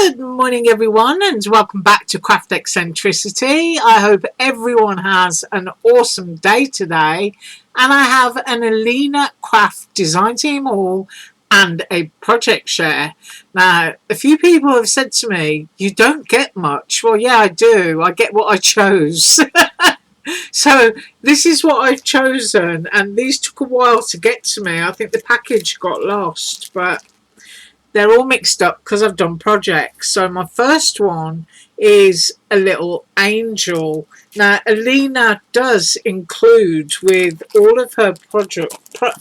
Good morning everyone, and welcome back to Craft Eccentricity. I hope everyone has an awesome day today, and I have an AlinaCraft design team haul and a project share. Now, a few people have said to me, you don't get much. Well, yeah, I do. I get what I chose. So this is what I've chosen, and these took a while to get to me. I think the package got lost, but they're all mixed up because I've done projects. So my first one is a little angel. Now, Alina does include with all of her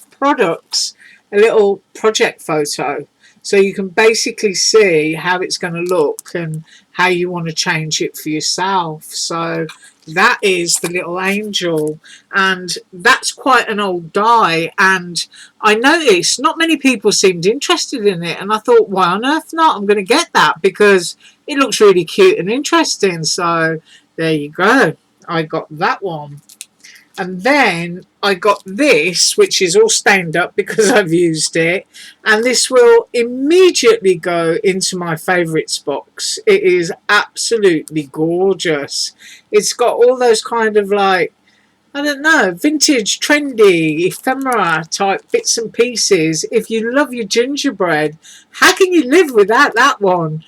products a little project photo. So you can basically see how it's going to look and how you want to change it for yourself. So that is the little angel, and that's quite an old die, and I noticed not many people seemed interested in it, and I thought, why on earth not? I'm going to get that because it looks really cute and interesting. So there you go, I got that one. And then I got this, which is all stained up because I've used it, and this will immediately go into my favourites box. It is absolutely gorgeous. It's got all those kind of, like, I don't know, vintage, trendy, ephemera type bits and pieces. If you love your gingerbread, how can you live without that one?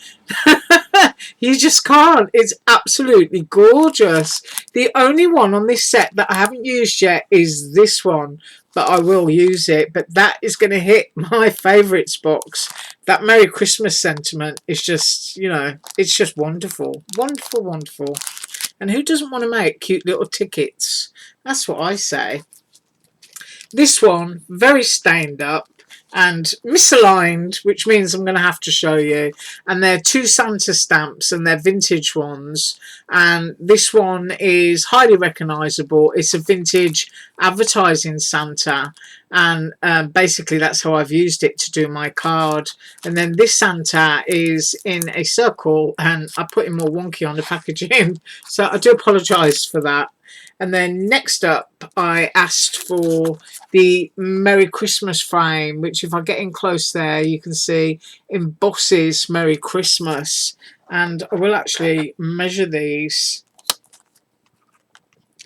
You just can't. It's absolutely gorgeous. The only one on this set that I haven't used yet is this one, but I will use it. But that is going to hit my favourites box. That Merry Christmas sentiment is just, you know, it's just wonderful. Wonderful, wonderful. And who doesn't want to make cute little tickets? That's what I say. This one, very stained up and misaligned, which means I'm going to have to show you. And they're two Santa stamps, and they're vintage ones. And this one is highly recognisable. It's a vintage advertising Santa, and basically that's how I've used it to do my card. And then this Santa is in a circle, and I put him more wonky on the packaging, so I do apologise for that. And then next up, I asked for the Merry Christmas frame, which if I get in close there, you can see embosses Merry Christmas. And I will actually measure these.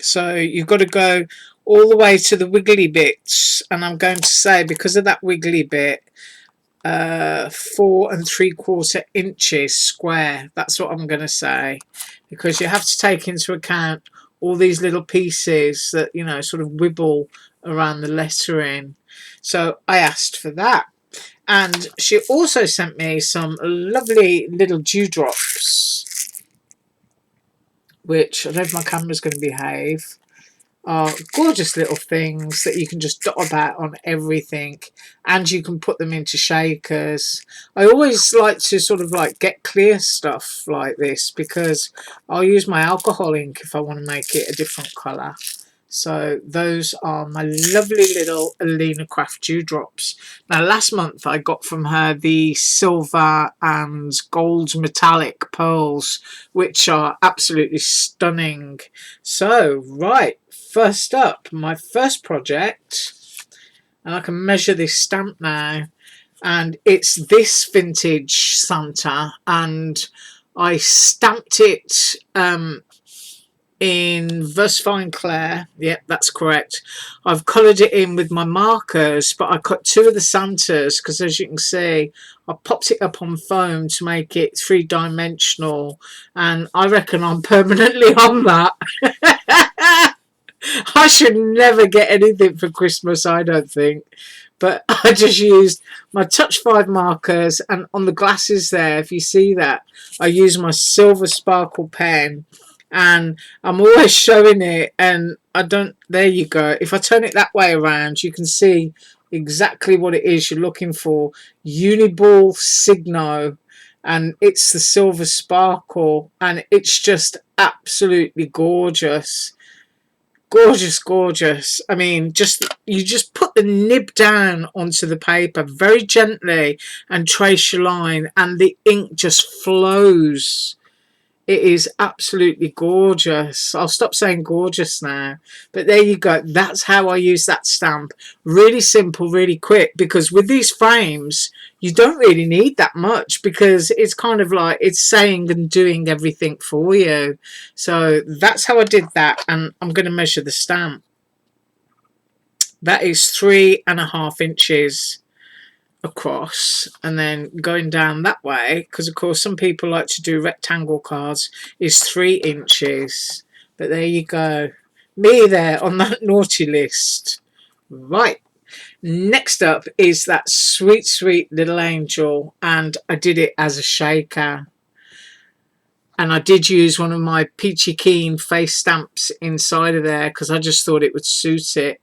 So you've got to go all the way to the wiggly bits. And I'm going to say, because of that wiggly bit, 4 3/4 inches square. That's what I'm going to say. Because you have to take into account all these little pieces that, you know, sort of wibble around the lettering. So I asked for that. And she also sent me some lovely little dewdrops, which I don't know if my camera's going to behave. Are gorgeous little things that you can just dot about on everything, and you can put them into shakers. I always like to sort of like get clear stuff like this because I'll use my alcohol ink if I want to make it a different colour. So those are my lovely little AlinaCraft dewdrops. Now last month I got from her the silver and gold metallic pearls, which are absolutely stunning. So right, first up, my first project, and I can measure this stamp now, and it's this vintage Santa, and I stamped it in Versafine Clair. Yep, that's correct. I've coloured it in with my markers, but I cut two of the Santas because, as you can see, I popped it up on foam to make it three-dimensional, and I reckon I'm permanently on that. I should never get anything for Christmas, I don't think. But I just used my Touch 5 markers, and on the glasses there, if you see that, I use my silver sparkle pen. And I'm always showing it, and I don't, there you go. If I turn it that way around, you can see exactly what it is you're looking for. Uniball Signo, and it's the silver sparkle, and it's just absolutely gorgeous. Gorgeous, gorgeous. I mean, you just put the nib down onto the paper very gently and trace your line, and the ink just flows. It is absolutely gorgeous. I'll stop saying gorgeous now. But there you go. That's how I use that stamp. Really simple, really quick. Because with these frames, you don't really need that much, because it's kind of like it's saying and doing everything for you. So that's how I did that. And I'm going to measure the stamp. That is 3.5 inches across, and then going down that way, because of course some people like to do rectangle cards, is 3 inches. But there you go, me there on that naughty list. Right, next up is that sweet sweet little angel, and I did it as a shaker, and I did use one of my peachy keen face stamps inside of there because I just thought it would suit it.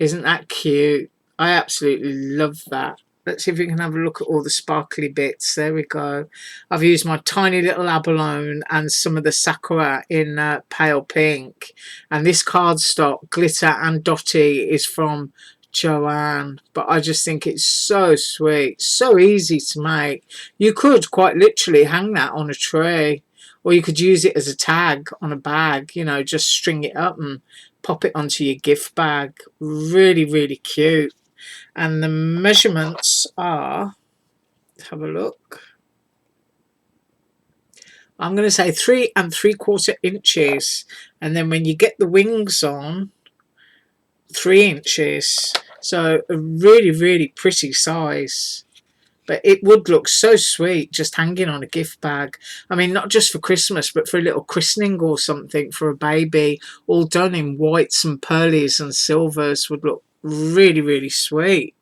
Isn't that cute? I absolutely love that. Let's see if we can have a look at all the sparkly bits. There we go. I've used my tiny little abalone and some of the sakura in pale pink. And this cardstock, glitter and dotty, is from Joanne. But I just think it's so sweet, so easy to make. You could quite literally hang that on a tree, or you could use it as a tag on a bag, you know, just string it up and pop it onto your gift bag. Really, really cute. And the measurements are, let's have a look. I'm going to say 3 3/4 inches. And then when you get the wings on, 3 inches. So a really, really pretty size. But it would look so sweet just hanging on a gift bag. I mean, not just for Christmas, but for a little christening or something for a baby, all done in whites and pearlies and silvers, would look really, really sweet.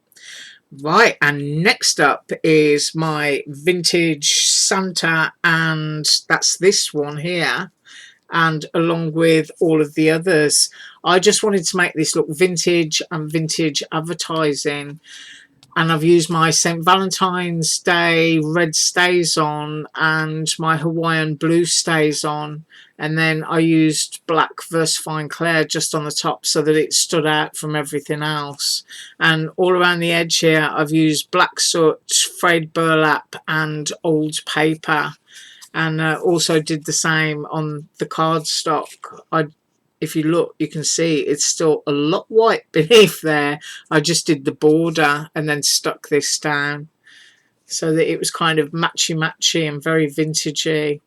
Right, and next up is my vintage Santa, and that's this one here. And along with all of the others, I just wanted to make this look vintage and vintage advertising. And I've used my St. Valentine's Day red stays on and my Hawaiian blue stays on. And then I used black VersaFine Clair just on the top so that it stood out from everything else. And all around the edge here, I've used black soot, frayed burlap and old paper. And also did the same on the cardstock. If you look, you can see it's still a lot white beneath there. I just did the border and then stuck this down so that it was kind of matchy and very vintagey.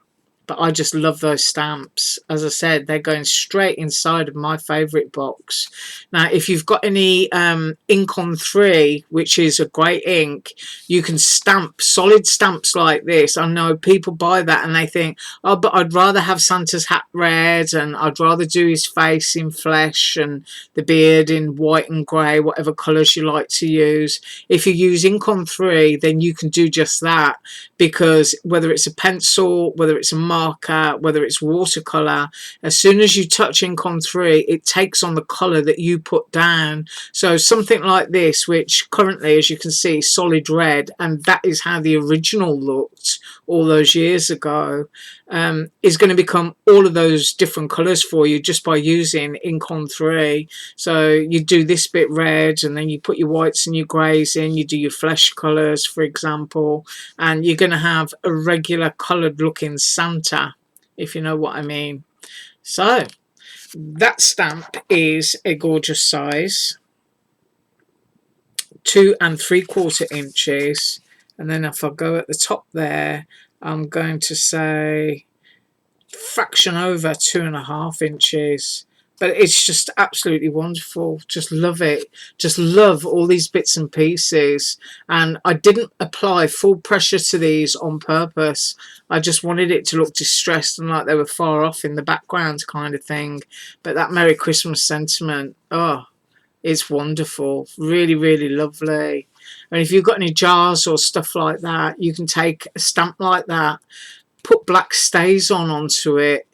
But I just love those stamps. As I said, they're going straight inside of my favourite box. Now, if you've got any ink on 3, which is a great ink, you can stamp solid stamps like this. I know people buy that and they think, oh, but I'd rather have Santa's hat red, and I'd rather do his face in flesh and the beard in white and grey, whatever colours you like to use. If you use ink on 3, then you can do just that, because whether it's a pencil, whether it's a marker, whether it's watercolour, as soon as you touch ink on 3, it takes on the colour that you put down. So something like this, which currently, as you can see, solid red, and that is how the original looked all those years ago, is going to become all of those different colours for you just by using ink on 3. So you do this bit red, and then you put your whites and your greys in, you do your flesh colours, for example, and you're going to have a regular coloured looking Santa, if you know what I mean. So that stamp is a gorgeous size, 2 3/4 inches. And then if I go at the top there, I'm going to say fraction over 2.5 inches. But it's just absolutely wonderful. Just love it. Just love all these bits and pieces. And I didn't apply full pressure to these on purpose. I just wanted it to look distressed and like they were far off in the background kind of thing. But that Merry Christmas sentiment, oh, it's wonderful. Really, really lovely. And if you've got any jars or stuff like that, you can take a stamp like that, put black stays onto it,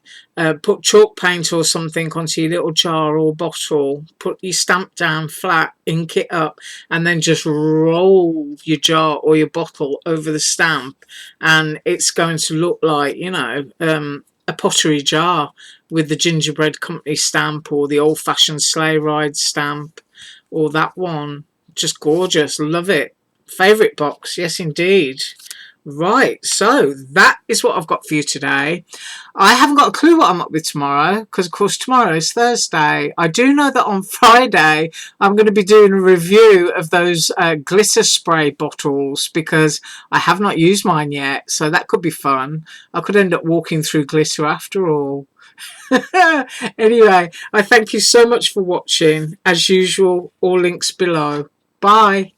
put chalk paint or something onto your little jar or bottle, put your stamp down flat, ink it up, and then just roll your jar or your bottle over the stamp, and it's going to look like, you know, a pottery jar with the gingerbread company stamp or the old-fashioned sleigh ride stamp or that one. Just gorgeous. Love it. Favourite box, yes indeed. Right, so that is what I've got for you today. I haven't got a clue what I'm up with tomorrow because, of course, tomorrow is Thursday. I do know that on Friday I'm going to be doing a review of those glitter spray bottles because I have not used mine yet, so that could be fun. I could end up walking through glitter after all. Anyway, I thank you so much for watching. As usual, all links below. Bye.